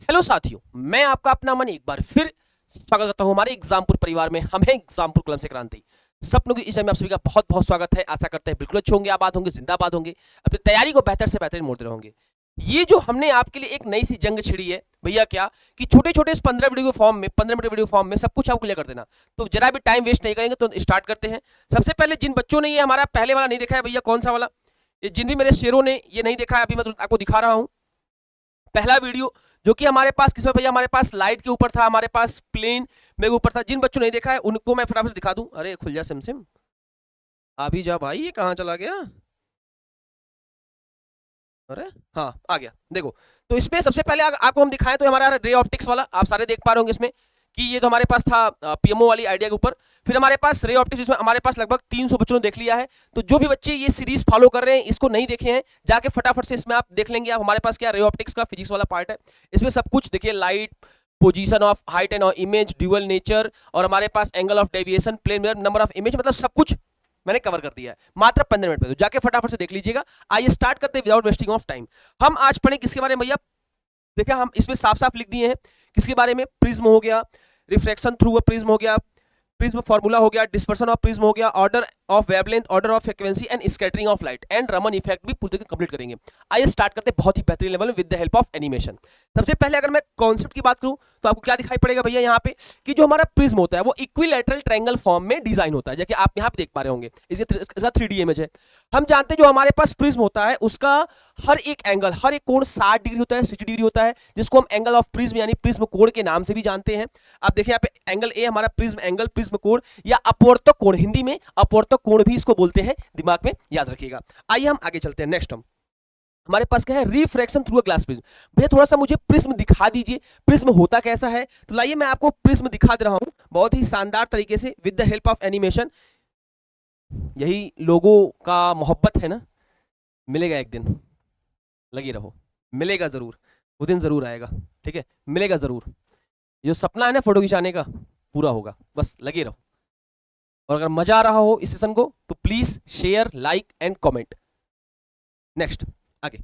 Hello साथियों, मैं आपका अपना मन एक बार फिर स्वागत करता हूं हमारे एग्जामपुर परिवार में। हम हैं एग्जामपुर कलम से क्रांति। सपनों की इस में आप सभी का बहुत बहुत स्वागत है। आशा करते हैं बिल्कुल अच्छे होंगे, आबाद होंगे, जिंदाबाद होंगे, अपनी तैयारी को बेहतर से बेहतर मोड़ते रहोगे। ये जो हमने आपके लिए एक नई सी जंग छिड़ी है भैया, क्या कि छोटे छोटे इस 15 वीडियो के फॉर्म में, 15 मिनट वीडियो फॉर्म में सब कुछ आपको क्लियर कर देना। तो जरा भी टाइम वेस्ट नहीं करेंगे, तो स्टार्ट करते हैं। सबसे पहले जिन बच्चों ने ये हमारा पहले वाला नहीं देखा है भैया, कौन सा वाला, ये जिन भी मेरे शेरों ने ये नहीं देखा है, अभी मैं आपको दिखा रहा हूं पहला वीडियो, जो कि हमारे पास किसमें भैया, हमारे पास लाइट के ऊपर था, हमारे पास प्लेन में ऊपर था। जिन बच्चों ने नहीं देखा है उनको मैं फटाफट से दिखा दूं। अरे खुल जा सिम, अभी जा भाई, ये कहाँ चला गया। अरे हाँ, आ गया। देखो, तो इसमें सबसे पहले आपको हम दिखाएं तो हमारा रे ऑप्टिक्स वाला आप सारे देख पा रहे होंगे इसमें, कि ये तो हमारे पास था पीएमओ वाली आइडिया के ऊपर। फिर हमारे पास रे ऑप्टिक्स, इसमें हमारे पास लगभग 300 बच्चों ने देख लिया है। तो जो भी बच्चे ये सीरीज फॉलो कर रहे हैं, इसको नहीं देखे हैं, जाके फटाफट से इसमें आप देख लेंगे। आप हमारे पास क्या रे ऑप्टिक्स का फिजिक्स वाला पार्ट है, इसमें सब कुछ देखिए, light, position of height and image, dual nature, और हमारे पास angle of deviation, plane number of image, मतलब सब कुछ मैंने कवर कर दिया है मात्र 15 मिनट में। तो जाके फटाफट से देख लीजिएगा। आइए स्टार्ट करते हैं विदाउट वेस्टिंग ऑफ टाइम। हम आज पढ़े किसके बारे में भैया, देखिए हम इसमें साफ साफ लिख दिए हैं किसके बारे में। प्रिज्म हो गया, रिफ्रैक्शन थ्रू अ प्रिज्म हो गया, प्रिज्म फार्मूला हो गया, डिस्पर्सन ऑफ प्रिज्म हो गया, order of wavelength, order of frequency and scattering of light and Raman effect भी पूरे कंप्लीट करेंगे। आइए स्टार्ट करते हैं बहुत ही बेहतरीन लेवल में with the help of animation. सबसे पहले अगर मैं कॉन्सेप्ट की बात करूं तो आपको क्या दिखाई पड़ेगा भैया यहाँ पे, कि जो हमारा प्रिज्म होता है वो इक्विलैटरल ट्रायंगल फॉर्म में डिजाइन होता है, जैसे आप यहाँ पे देख पा रहे होंगे। इसका 3D इमेज है। हम जानते हैं जो हमारे पास प्रिज्म होता है उसका हर एक एंगल, हर एक कोण 60 डिग्री होता है, 60 डिग्री होता है, जिसको हम एंगल ऑफ प्रिज्म यानी प्रिज्म कोण के नाम से भी जानते हैं। आप देखिए यहाँ पे एंगल ए हमारा प्रिज्म एंगल, प्रिज्म कोण या अपवर्तक कोण, हिंदी में अपवर्तक कोण भी इसको बोलते हैं, दिमाग में याद रखिएगा। आइए हम आगे चलते हैं। नेक्स्ट टर्म हमारे पास क्या है, refraction through a glass prism. भैया थोड़ा सा मुझे प्रिज्म दिखा दीजिए, प्रिज्म होता कैसा है। तो लाइए मैं आपको प्रिज्म दिखा दे रहा हूं बहुत ही शानदार तरीके से with the help of animation. यही लोगों का मोहब्बत है ना, मिलेगा एक दिन, लगे रहो, मिलेगा जरूर, वो दिन जरूर आएगा, ठीक है, मिलेगा जरूर। जो सपना है ना फोटो खिंचाने का, पूरा होगा, बस लगे रहो। और अगर मजा आ रहा हो इस सेशन को तो please share, like and comment. Next आगे,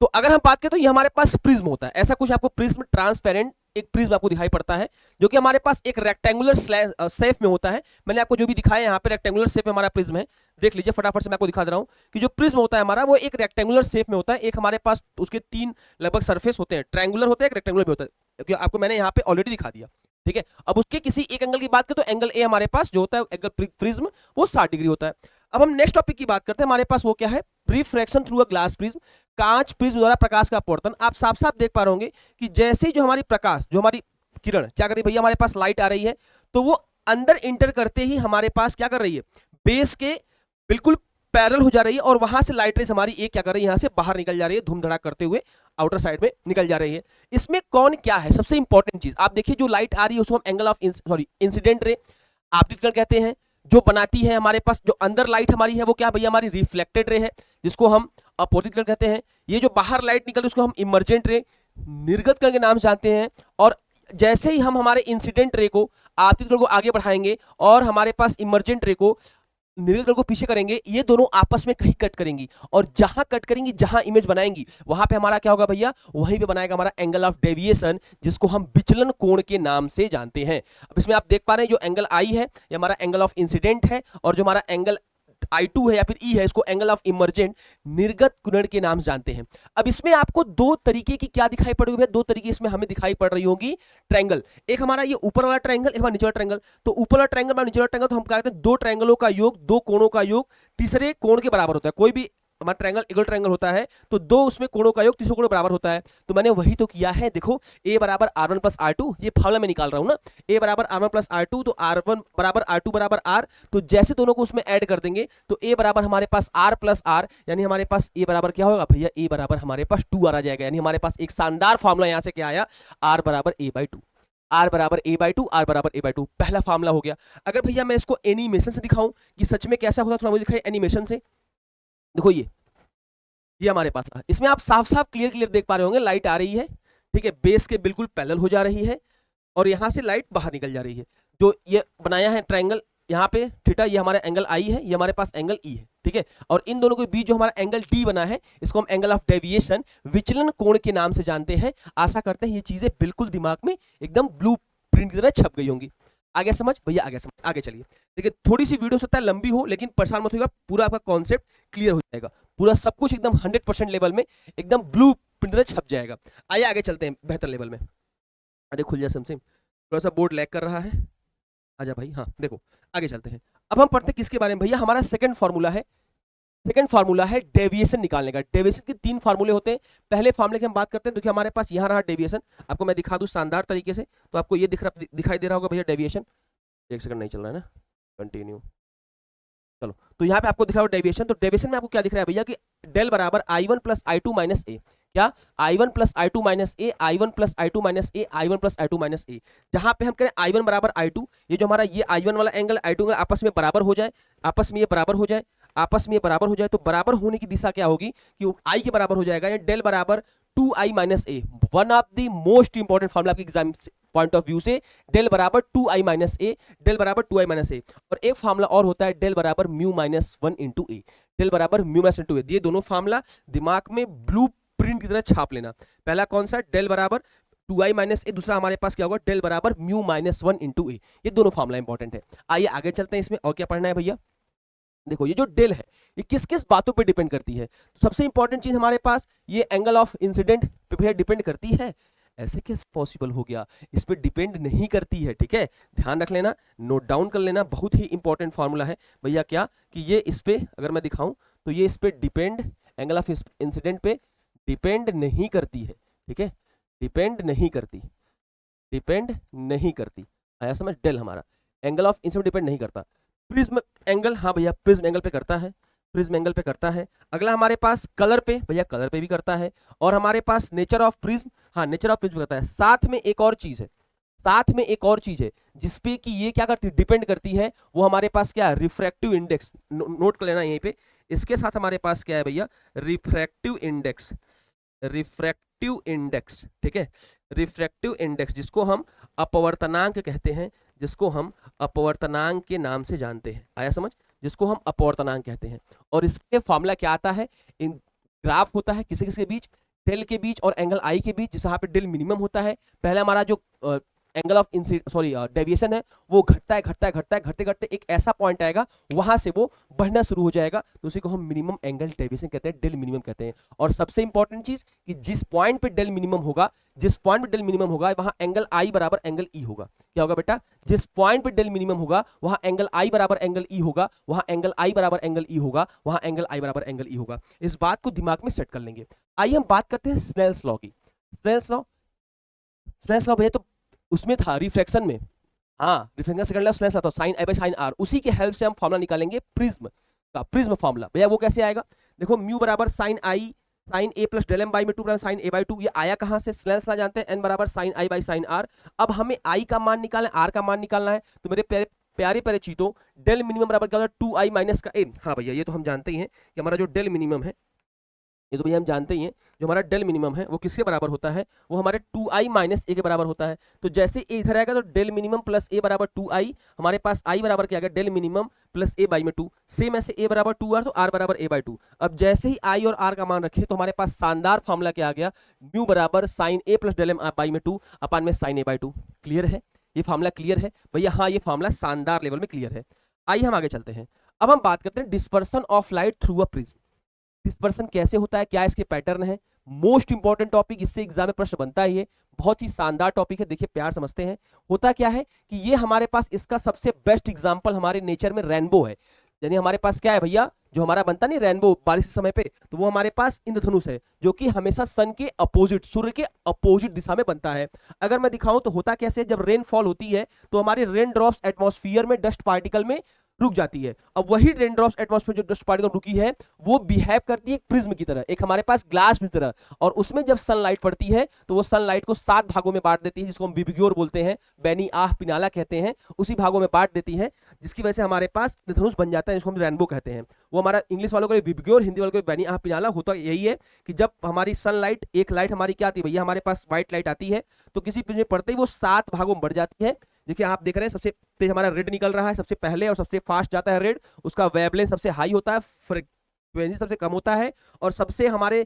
तो अगर हम बात करें तो ये हमारे पास प्रिज्म होता है, ऐसा कुछ आपको प्रिज्म, ट्रांसपेरेंट एक प्रिज्म आपको दिखाई पड़ता है, जो कि हमारे पास एक रेक्टेंगुलर शेप में होता है। मैंने आपको जो भी दिखाया यहाँ पे रेक्टेंगुलर शेप में हमारा प्रिज्म है, देख लीजिए फटाफट से मैं आपको दिखा दे रहा हूँ कि जो प्रिज्म होता है हमारा वो एक रेक्टेंगुलर शेप में होता है। एक हमारे पास उसके 3 लगभग सरफेस होते हैं, ट्रायंगुलर होता है, एक रेक्टेंगुलर भी होता है, क्योंकि आपको मैंने यहाँ पे ऑलरेडी दिखा दिया, ठीक है। अब उसके किसी एक एंगल की बात करें तो एंगल ए हमारे पास जो होता है एंगल प्रिज्म, वो 60 डिग्री होता है। अब हम नेक्स्ट टॉपिक की बात करते हैं, हमारे पास वो क्या है, refraction through a glass prism, कांच प्रिज्म द्वारा प्रकाश का अपवर्तन। आप साफ साफ देख पा रहे होंगे कि जैसे जो हमारी प्रकाश, जो हमारी किरण क्या कर रही है भैया, हमारे पास लाइट आ रही है, तो वो अंदर इंटर करते ही हमारे पास क्या कर रही है, बेस के बिल्कुल पैरेलल हो जा रही है, और वहां से लाइट रेस हमारी एक क्या कर रही है, यहां से बाहर निकल जा रही है, धूम धड़ाक करते हुए आउटर साइड में निकल जा रही है। इसमें कौन क्या है, सबसे इंपॉर्टेंट चीज आप देखिए, जो लाइट आ रही है उसको हम एंगल ऑफ इंसिडेंट रे, आपतित किरण कहते हैं। जो बनाती है हमारे पास, जो अंदर लाइट हमारी है वो क्या भैया, हमारी रिफ्लेक्टेड रे है, जिसको हम अपोजिट किरण कहते हैं। ये जो बाहर लाइट निकल उसको हम इमर्जेंट रे, निर्गत किरण के नाम से जानते हैं। और जैसे ही हम हमारे इंसिडेंट रे को, आपतित किरण को आगे बढ़ाएंगे और हमारे पास इमर्जेंट रे को, निर्गत किरण को पीछे करेंगे, ये दोनों आपस में कहीं कट करेंगी, और जहां कट करेंगी, जहां इमेज बनाएंगी, वहां पे हमारा क्या होगा भैया, वहीं पे बनाएगा हमारा एंगल ऑफ डेविएशन, जिसको हम विचलन कोण के नाम से जानते हैं। अब इसमें आप देख पा रहे हैं जो एंगल आई है ये हमारा एंगल ऑफ इंसिडेंट है, और जो हमारा एंगल I2 है या फिर E है, इसको एंगल ऑफ इमर्जेंट, निर्गत किरण के नाम जानते हैं। अब इसमें आपको दो तरीके की क्या दिखाई पड़ेगी भैया, दो तरीके इसमें हमें दिखाई पड़ रही होगी ट्रायंगल। एक हमारा ये ऊपर वाला ट्रायंगल, एक हमारा नीचे वाला ट्रायंगल। तो ऊपर वाला ट्रायंगल और नीचे वाला ट्रायंगल, तो हम क्या कहते हैं, दो ट्रायंगलों का योग, दो कोणों का योग तीसरे कोण के बराबर होता है। कोई भी हमारा ट्रायंगल इक्वल ट्रायंगल होता है तो दो उसमें कोणों का योग तीसरे कोण बराबर होता है। तो मैंने वही तो किया है, देखो a बराबर r1 प्लस r2, ये फार्मूला मैं निकाल रहा हूं ना, a बराबर r1 प्लस r2, तो r1 बराबर r2 बराबर r, तो जैसे दोनों को उसमें ऐड कर देंगे तो a बराबर हमारे पास r प्लस r, यानी हमारे पास a बराबर क्या होगा भैया, a बराबर हमारे पास 2r आ जाएगा। यानी हमारे पास एक शानदार फार्मूला यहां से क्या आया, r बराबर a/2, r बराबर a/2, r बराबर a/2, पहला फार्मूला हो गया। अगर भैया मैं इसको एनिमेशन से दिखाऊं कि सच में कैसा होता, थोड़ा मुझे दिखाइए एनिमेशन से। देखो ये हमारे पास है, इसमें आप साफ साफ क्लियर देख पा रहे होंगे, लाइट आ रही है, ठीक है, बेस के बिल्कुल पैरेलल हो जा रही है, और यहां से लाइट बाहर निकल जा रही है। जो ये बनाया है ट्रायंगल यहाँ पे थीटा, ये हमारा एंगल आई है, ये हमारे पास एंगल ई है, ठीक है। और इन दोनों के बीच जो हमारा एंगल डी बना है, इसको हम एंगल ऑफ डेविएशन, विचलन कोण के नाम से जानते हैं। आशा करते हैं ये चीजें बिल्कुल दिमाग में एकदम ब्लू प्रिंट की तरह छप गई होंगी। आगे समझ भैया, आगे समझ, आगे चलिए। देखिए थोड़ी सी वीडियो सकता है लंबी हो, लेकिन परेशान मत होइएगा, पूरा आपका कॉन्सेप्ट क्लियर हो जाएगा, पूरा सब कुछ एकदम 100% लेवल में एकदम ब्लू प्रिंट की तरह छप जाएगा। आइए आगे चलते हैं बेहतर लेवल में। अरे खुल जा सैमसंग, थोड़ा सा बोर्ड लैग कर रहा है, आजा भाई। हाँ देखो आगे चलते हैं। अब हम पढ़ते हैं किसके बारे में भैया, हमारा सेकंड फार्मूला है, सेकंड फार्मूला है डेविएशन निकालने का। डेविएशन के 3 फार्मूले होते हैं। पहले फार्मूले की हम बात करते हैं। देखिए हमारे पास यहाँ रहा डेविएशन, आपको मैं दिखा दूं शानदार तरीके से, तो आपको ये दिखाई दे रहा होगा भैया डेविएशन। एक सेकंड नहीं चल रहा है ना, कंटिन्यू, चलो। तो यहाँ पे आपको दिख रहा है डेविएशन। तो डेविएशन में आपको क्या दिख रहा है भैया कि डेल बराबर I1 प्लस I2 माइनस ए, क्या I1 प्लस I2 माइनस ए, I1 प्लस I2 माइनस ए, I1 प्लस I2 माइनस ए। जहां पे हम करें I1 बराबर I2, ये जो हमारा ये I1 वाला एंगल I2 एंगल आपस में बराबर हो जाए, आपस में ये बराबर हो जाए, आपस में ये बराबर हो जाए, तो बराबर होने की दिशा क्या होगी कि I के बराबर हो जाएगा, या डेल बराबर 2I minus A. One of the most important formula आपके एग्जाम पॉइंट ऑफ व्यू से, डेल बराबर 2I माइनस ए, डेल बराबर 2I माइनस ए। और एक फार्मूला और होता है डेल बराबर म्यू माइनस 1 इंटू ए, डेल बराबर म्यू माइनस इंटू ए। ये दोनों फार्मूला दिमाग में ब्लू प्रिंट की तरह छाप लेना। पहला कौन सा, डेल बराबर 2I माइनस ए, दूसरा हमारे पास क्या होगा डेल बराबर म्यू माइनस 1 इंटू ए। ये दोनों फार्मूला इंपॉर्टेंट है। आइए आगे चलते हैं इसमें, और क्या पढ़ना है भैया। देखो ये जो डेल है ये किस किस बातों पे डिपेंड करती है। तो सबसे इंपॉर्टेंट चीज हमारे पास ये एंगल ऑफ इंसिडेंट पे भैया डिपेंड करती है। ऐसे कैसे पॉसिबल हो गया, इस पे डिपेंड नहीं करती है, ठीक है, ध्यान रख लेना, नोट डाउन कर लेना, बहुत ही इंपॉर्टेंट फार्मूला है भैया। क्या कि ये इस पे अगर मैं दिखाऊं तो ये इस पे डिपेंड, एंगल ऑफ इंसिडेंट पे डिपेंड नहीं करती है, ठीक है, डिपेंड नहीं करती, डिपेंड नहीं करती। आया समझ, डेल हमारा एंगल ऑफ इंसिडेंट डिपेंड नहीं करता। प्रिज्म एंगल, हाँ भैया प्रिज्म एंगल पे करता है, प्रिज्म एंगल पे करता है। अगला हमारे पास कलर पे, भैया कलर पे भी करता है। और हमारे पास नेचर ऑफ प्रिज्म, हाँ नेचर ऑफ प्रिज्म करता है। साथ में एक और चीज है, साथ में एक और चीज है जिसपे कि ये क्या करती है, डिपेंड करती है, वो हमारे पास क्या है, रिफ्रैक्टिव इंडेक्स। नोट कर लेना यहीं पे, इसके साथ हमारे पास क्या है भैया, रिफ्रैक्टिव इंडेक्स, रिफ्रैक्टिव इंडेक्स, ठीक है, रिफ्रैक्टिव इंडेक्स जिसको हम अपवर्तनांक कहते हैं, जिसको हम अपवर्तनांक के नाम से जानते हैं। आया समझ, जिसको हम अपवर्तनांक कहते हैं। और इसके फॉर्मूला क्या आता है, इन ग्राफ होता है किसी किसी के बीच, डेल के बीच और एंगल आई के बीच, जिस यहाँ पे डेल मिनिमम होता है। पहले हमारा जो एंगल ऑफ डेविएशन है वो घटता है घटता है घटता है, घटते घटते एक ऐसा पॉइंट आएगा, वहां से वो बढ़ना शुरू हो जाएगा, तो उसी को हम मिनिमम एंगल डेविएशन कहते हैं, डेल मिनिमम कहते हैं। और सबसे इंपॉर्टेंट चीज कि जिस पॉइंट पे डेल मिनिमम होगा, जिस पॉइंट पे डेल मिनिमम होगा वहां एंगल आई बराबर एंगल ई होगा। क्या होगा बेटा, जिस पॉइंट पे डेल मिनिमम होगा वहां एंगल आई बराबर एंगल ई होगा, वहां एंगल आई बराबर एंगल ई होगा, वहां एंगल आई बराबर एंगल ई होगा। इस बात को दिमाग में सेट कर लेंगे। आइए हम बात करते हैं स्नेल्स लॉ की। स्नेल्स लॉ, स्नेल्स लॉ भैया तो उसमें था रिफ्लेक्शन में, हाँ रिफ्लेक्शन सेकंड लॉ स्नेल्स आता है sine I by sine R, उसी के हेल्प से हम फॉर्मूला निकालेंगे प्रिज्म का, प्रिज्म फॉर्मूला। भैया वो कैसे आएगा, देखो म्यू बराबर sine I sine A plus del M by में 2 साइन ए बाई 2, ये आया कहां से, स्नेल्स लॉ जानते हैं, एन बराबर sine I by sine R. अब हमें आई का मान निकालना है, आर का मान निकालना है, तो मेरे प्यारे प्यारे चीतों, डेल मिनिमम बराबर क्या होता है 2i माइनस का ए। हाँ भैया ये तो हम जानते ही हैं कि हमारा जो डेल मिनिमम है, ये तो भैया हम जानते ही हैं, जो हमारा डेल मिनिमम है वो किसके बराबर होता है, वो हमारे 2i माइनस ए के बराबर होता है। तो जैसे ए इधर आएगा तो डेल मिनिमम प्लस ए बराबर 2i, हमारे पास i बराबर क्या आ गया, del minimum plus A by में 2, सेम ऐसे a बराबर 2r तो r बराबर a बाई 2। अब जैसे ही i और r का मान रखे तो हमारे पास शानदार फॉर्मूला क्या आ गया, म्यू बराबर sine A plus del M by में 2 अपान में साइन ए बाई 2। क्लियर है, ये फॉर्मूला क्लियर है भैया, हाँ ये फॉर्मूला शानदार लेवल में क्लियर है। आइए हम आगे चलते हैं। अब हम बात करते हैं dispersion of light through a prism. Dispersion कैसे होता है, क्या इसके पैटर्न है, मोस्ट इंपॉर्टेंट टॉपिक, इससे एग्जाम में प्रश्न बनता है, ये बहुत ही शानदार टॉपिक है। देखिए प्यार समझते हैं, होता क्या है कि ये हमारे पास इसका सबसे बेस्ट एग्जांपल हमारे नेचर में रेनबो है। यानी हमारे पास क्या है भैया, जो हमारा बनता नहीं रेनबो बारिश के समय पे, तो वो हमारे पास इंद्रधनुष है, जो कि हमेशा सन के अपोजिट, सूर्य के अपोजिट दिशा में बनता है। अगर मैं दिखाऊं तो होता कैसे, जब रेनफॉल होती है तो हमारे रेन ड्रॉप्स एटमॉस्फेयर में डस्ट पार्टिकल में रुक जाती है। अब वही रेन ड्रॉप्स एटमॉस्फेयर जो डस्ट पार्टिकल रुकी है वो बिहेव करती है एक प्रिज्म की तरह, एक हमारे पास ग्लास की तरह, और उसमें जब सनलाइट पड़ती है तो वो सनलाइट को 7 भागों में बांट देती है, जिसको हम विबग्योर बोलते हैं, बैनी आह पिनाला कहते हैं, उसी भागों में बांट देती है, जिसकी वजह से हमारे पास धनुष बन जाता है, जिसको हम रेनबो कहते हैं। वो हमारा इंग्लिश वालों के लिए विबग्योर, हिंदी वालों के लिए बैनी आह पिनाला। होता यही है कि जब हमारी सनलाइट, एक लाइट हमारी क्या आती है भैया, हमारे पास व्हाइट लाइट आती है, तो किसी प्रिज्म में पड़ते ही वो 7 भागों में बढ़ जाती है, देखिए आप देख रहे हैं सबसे तेज हमारा रेड निकल रहा है सबसे पहले और सबसे फास्ट जाता है रेड, उसका वेवलेंथ सबसे हाई होता है, फ्रीक्वेंसी सबसे कम होता है, और सबसे हमारे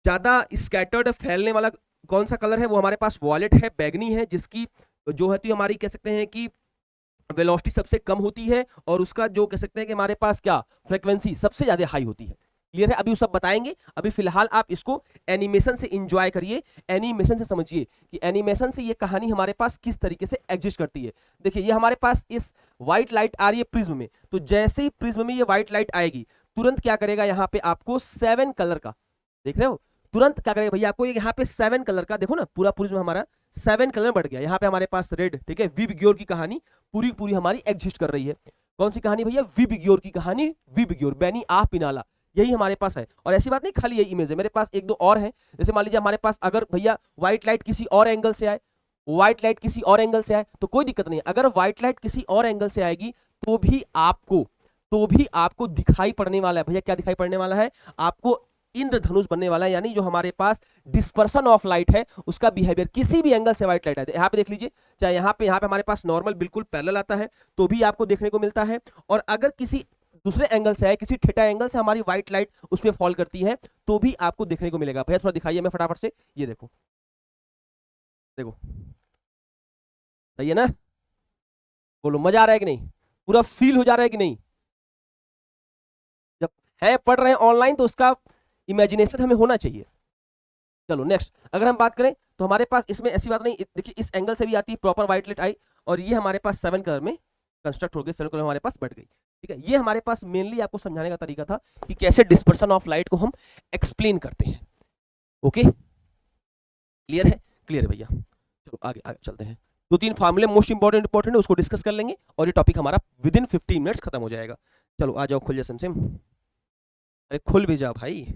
ज्यादा स्कैटर्ड फैलने वाला कौन सा कलर है वो हमारे पास वॉयलेट है, बैगनी है, जिसकी जो है तो हमारी कह सकते हैं कि वेलोसिटी सबसे कम होती है और उसका जो कह सकते हैं कि हमारे पास क्या फ्रीक्वेंसी सबसे ज्यादा हाई होती है। क्लियर है? अभी वो सब बताएंगे, अभी फिलहाल आप इसको एनिमेशन से एंजॉय करिए, एनिमेशन से समझिए कि एनिमेशन से ये कहानी हमारे पास किस तरीके से एग्जिस्ट करती है। देखिए ये हमारे पास इस व्हाइट लाइट आ रही है प्रिज्म में, तो जैसे ही प्रिज्म में ये व्हाइट लाइट आएगी तुरंत क्या करेगा, यहाँ पे आपको 7 कलर का, देख रहे हो, तुरंत क्या करेगा भैया आपको, यहाँ पे 7 कलर का, देखो ना पूरा प्रिज्म हमारा 7 कलर बढ़ गया। यहाँ पे हमारे पास रेड, ठीक है, विबग्योर की कहानी पूरी पूरी हमारी एग्जिस्ट कर रही है। कौन सी कहानी भैया? विबग्योर की कहानी, विबग्योर बैनी आह पिनाला, यही हमारे पास है। और ऐसी बात नहीं खाली यही इमेज है, मेरे पास एक दो और है। जैसे मान लीजिए हमारे पास अगर भैया व्हाइट लाइट किसी और एंगल से आए, व्हाइट लाइट किसी और एंगल से आए तो कोई दिक्कत नहीं, अगर व्हाइट लाइट किसी और एंगल से आएगी तो भी आपको दिखाई पड़ने वाला है भैया, क्या दिखाई पड़ने वाला है आपको? इंद्रधनुष बनने वाला है, यानी जो हमारे पास डिस्पर्सन ऑफ लाइट है उसका बिहेवियर किसी भी एंगल से व्हाइट लाइट आए, यहाँ पे देख लीजिए, चाहे यहाँ पे हमारे पास नॉर्मल बिल्कुल पैरेलल आता है तो भी आपको देखने को मिलता है, और अगर किसी दूसरे एंगल से आए, किसी थीटा एंगल से हमारी व्हाइट लाइट उस पर फॉल करती है तो भी आपको देखने को मिलेगा। भैया थोड़ा दिखाइए मैं फटाफट से, ये देखो, देखो सही है ना? बोलो मजा आ रहा है कि नहीं? पूरा फील हो जा रहा है कि नहीं? जब है पढ़ रहे हैं ऑनलाइन तो उसका इमेजिनेशन हमें होना चाहिए। चलो नेक्स्ट, अगर हम बात करें तो हमारे पास इसमें ऐसी बात नहीं, देखिए इस एंगल से भी आती है प्रॉपर व्हाइट लाइट आई, और ये हमारे पास 7 कलर में कंस्ट्रक्ट हो गई, 7 कलर हमारे पास बढ़ गई, ठीक है। ये हमारे पास मेनली आपको समझाने का तरीका था कि कैसे डिस्पर्सन ऑफ लाइट को हम एक्सप्लेन करते हैं। ओके क्लियर है? क्लियर है भैया, चलो आगे आगे चलते हैं। 2-3 फार्मूले मोस्ट इंपॉर्टेंट है, उसको डिस्कस कर लेंगे और ये टॉपिक हमारा विद इन 15 मिनट्स खत्म हो जाएगा। चलो आ जाओ, खुल जा सिम, अरे खुल भी जा भाई,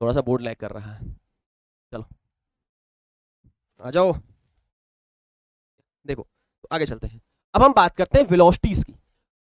थोड़ा सा बोर्ड लैग कर रहा है। चलो आ जाओ, देखो तो आगे चलते हैं। अब हम बात करते हैं वेलोसिटीज की।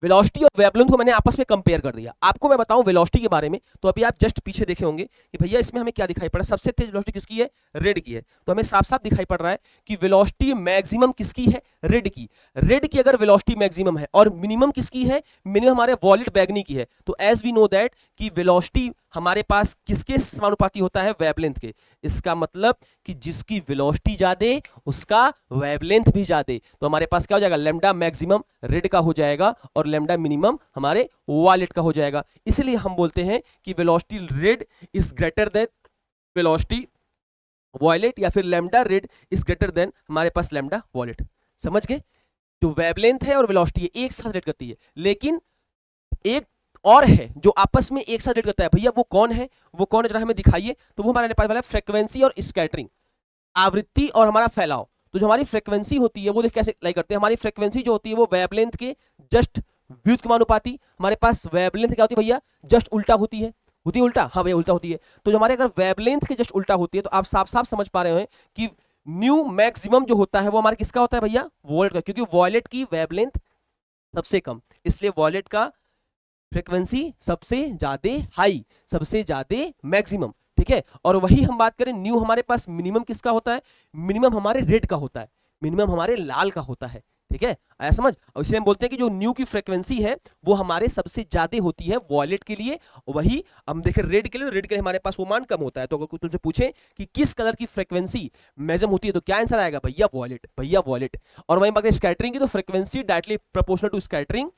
वेलोसिटी और वेवलेंथ को मैंने आपस में कंपेयर कर दिया। आपको मैं बताऊं वेलोसिटी के बारे में, तो अभी आप जस्ट पीछे देखे होंगे कि भैया इसमें हमें क्या दिखाई पड़ा, सबसे तेज वेलोसिटी किसकी है? रेड की है। तो हमें साफ साफ दिखाई पड़ रहा है कि वेलोसिटी मैक्सिमम किसकी है? रेड की। रेड की अगर वेलोसिटी मैक्सिमम है और मिनिमम किसकी है? मिनिमम हमारे वॉलेट बैगनी की है। तो एज वी नो दैट कि वेलोसिटी हमारे पास किसके समानुपाती होता है? वेवलेंथ के। इसका मतलब कि जिसकी वेलोसिटी ज्यादा उसका वेवलेंथ भी ज्यादा, तो हमारे पास क्या हो जाएगा? लैम्डा मैक्सिमम रेड का हो जाएगा और लैम्डा मिनिमम हमारे वॉलेट का हो जाएगा। इसलिए हम बोलते हैं कि velocity red is greater than velocity wallet, या फिर lambda red is greater than हमारे पास लैम्डा वॉलेट। समझ गए? जो वेवलेंथ है और वेलोसिटी है एक साथ रेड करती है, लेकिन एक और है जो आपस में एक साथ रेड करता है। भैया वो कौन है? वो कौन है जरा हमें दिखाइए। तो वो हमारे पास वाला है फ्रीक्वेंसी और स्कैटरिंग, आवृत्ति और हमारा फैलाव। तो जो हमारी फ्रीक्वेंसी होती है वो कैसे अप्लाई करते हैं? हमारी फ्रीक्वेंसी जो होती है वो वेवलेंथ के जस्ट व्युत्क्रमानुपाती। हमारे पास वेवलेंथ क्या होती है भैया? जस्ट उल्टा होती है। होती है उल्टा? हाँ भैया उल्टा होती है। तो जो हमारे अगर वेवलेंथ के जस्ट उल्टा होती है तो आप साफ साफ समझ पा रहे हैं कि न्यू मैक्सिमम जो होता है वो हमारा किसका होता है भैया? वॉलेट का, क्योंकि वॉलेट की वेवलेंथ सबसे कम, इसलिए वॉलेट का फ्रीक्वेंसी सबसे ज्यादा हाई, सबसे ज्यादा मैक्सिमम, ठीक है। और वही हम बात करें न्यू, हमारे पास मिनिमम किसका होता है? मिनिमम हमारे रेड का होता है, मिनिमम हमारे लाल का होता है, ठीक है। आया समझ? और इसलिए हम बोलते हैं कि जो न्यू की फ्रीक्वेंसी है वो हमारे सबसे ज्यादा होती है वॉलेट के लिए। वही हम देखें रेड के लिए, रेड के लिए हमारे पास वो मान कम होता है। तो अगर तुमसे पूछे कि किस कलर की फ्रीक्वेंसी मैक्सिमम होती है तो क्या आंसर आएगा? भैया वॉलेट, भैया वॉलेट। और वहीं बात स्कैटरिंग की, तो frequency directly proportional to scattering,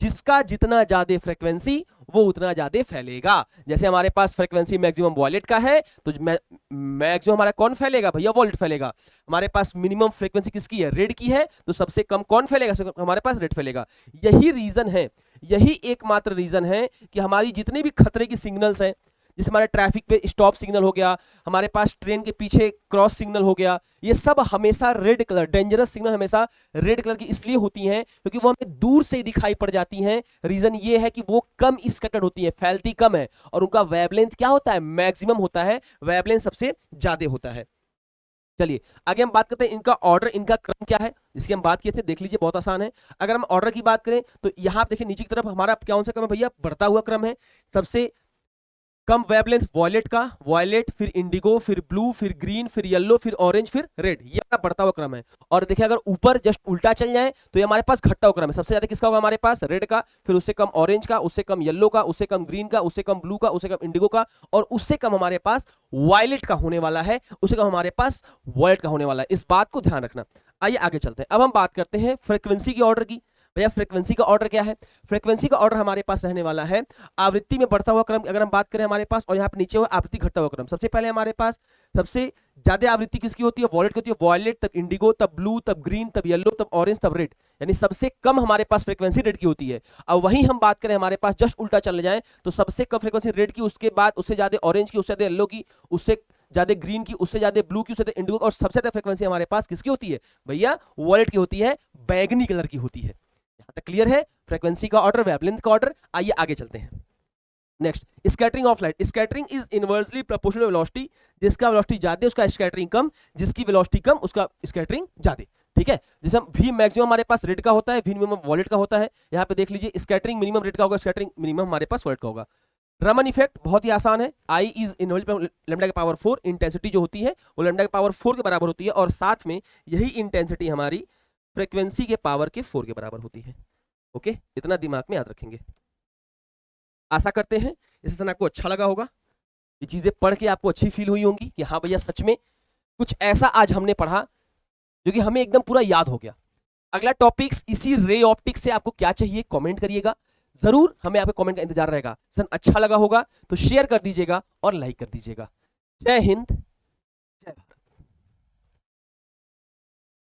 जिसका जितना ज्यादा फ्रीक्वेंसी वो उतना ज्यादा फैलेगा। जैसे हमारे पास फ्रीक्वेंसी मैक्सिमम वॉलेट का है तो मैक्सिमम हमारा कौन फैलेगा? भैया वॉलेट फैलेगा। हमारे पास मिनिमम फ्रीक्वेंसी किसकी है? रेड की है। तो सबसे कम कौन फैलेगा? हमारे पास रेड फैलेगा। यही रीजन है, यही एकमात्र रीजन है कि हमारी जितनी भी खतरे की सिग्नल्स हैं, जैसे हमारे ट्रैफिक पे स्टॉप सिग्नल हो गया, हमारे पास ट्रेन के पीछे क्रॉस सिग्नल हो गया, ये सब हमेशा रेड कलर, डेंजरस सिग्नल हमेशा रेड कलर की इसलिए होती हैं क्योंकि वो हमें दूर से दिखाई पड़ जाती हैं। रीजन ये है कि वो कम स्कैटर्ड होती है, फैलती कम है, और उनका वेवलेंथ क्या होता है? मैक्सिमम होता है, वेवलेंथ सबसे ज्यादा होता है। चलिए आगे हम बात करते हैं इनका ऑर्डर, इनका क्रम क्या है जिसकी हम बात किए थे, देख लीजिए बहुत आसान है। अगर हम ऑर्डर की बात करें तो यहां देखिए नीचे की तरफ हमारा कौन सा क्रम है भैया? बढ़ता हुआ क्रम है। सबसे कम वेवलेंथ वॉयलेट का, वॉयलेट फिर इंडिगो फिर ब्लू फिर ग्रीन फिर येलो फिर ऑरेंज फिर रेड, ये अपना बढ़ता हुआ क्रम है। और देखिए अगर ऊपर जस्ट उल्टा चल जाए तो ये हमारे पास घटता हुआ क्रम है। सबसे ज्यादा किसका होगा हमारे पास, रेड का, फिर उससे कम ऑरेंज का, उससे कम येलो का, उससे कम ग्रीन का, उससे कम ब्लू का, उससे कम इंडिगो का, और उससे कम हमारे पास वॉयलेट का होने वाला है, उससे कम हमारे पास वॉयलेट का होने वाला है। इस बात को ध्यान रखना। आइए आगे चलते हैं। अब हम बात करते हैं फ्रीक्वेंसी की ऑर्डर की। भैया फ्रीक्वेंसी का ऑर्डर क्या है, फ्रीक्वेंसी का ऑर्डर हमारे पास रहने वाला है आवृत्ति में बढ़ता हुआ क्रम अगर हम बात करें हमारे पास, और यहाँ पे नीचे हुआ आवृत्ति घटता हुआ क्रम। सबसे पहले हमारे पास सबसे ज्यादा आवृत्ति किसकी होती है, वॉयलेट की होती है, वॉयलेट तब इंडिगो तब ब्लू तब ग्रीन तब येलो तब ऑरेंज तब रेड, यानी सबसे कम हमारे पास फ्रीक्वेंसी रेड की होती है। अब वहीं हम बात करें हमारे पास जस्ट उल्टा चले जाए तो सबसे कम फ्रीक्वेंसी रेड की, उसके बाद उससे ज्यादा ऑरेंज की, उससे ज्यादा येलो की, उससे ज्यादा ग्रीन की, उससे ज्यादा ब्लू की, उससे ज्यादा इंडिगो, और सबसे ज्यादा फ्रीक्वेंसी हमारे पास किसकी होती है भैया, वॉयलेट की होती है, बैंगनी कलर की होती है। यहां तक क्लियर है, फ्रीक्वेंसी का ऑर्डर, वेवलेंथ का ऑर्डर। आइए आगे चलते हैं। Next, scattering of light. Scattering is inversely proportional velocity, जिसका वेलोसिटी ज्यादा उसका स्कैटरिंग कम, जिसकी वेलोसिटी कम उसका स्कैटरिंग ज्यादा। ठीक है, जैसे हम वी मैक्सिमम हमारे पास रेड का होता है, वी मिनिमम वॉयलेट का होता है। यहाँ पे देख लीजिए स्कैटरिंग मिनिमम रेड का होगा, स्कैटरिंग मिनिमम हमारे पास वॉयलेट का होगा। रमन इफेक्ट बहुत ही आसान है, आई इज इनवर्सली लैम्डा के पावर 4, इंटेंसिटी जो होती है वो लैम्डा के पावर 4 के बराबर होती है, और साथ में यही इंटेंसिटी हमारी फ्रीक्वेंसी के पावर के 4 के बराबर होती है। ओके, इतना दिमाग में याद रखेंगे। आशा करते हैं इस सेशन आपको अच्छा लगा होगा, ये चीजें पढ़ के आपको अच्छी फील हुई होंगी कि हाँ भैया सच में कुछ ऐसा आज हमने पढ़ा जो कि हमें एकदम पूरा याद हो गया। अगला टॉपिक्स इसी रे ऑप्टिक्स से आपको क्या चाहिए कमेंट करिएगा जरूर, हमें आपके कमेंट का इंतजार रहेगा। सन अच्छा लगा होगा तो शेयर कर दीजिएगा और लाइक कर दीजिएगा। जय हिंद,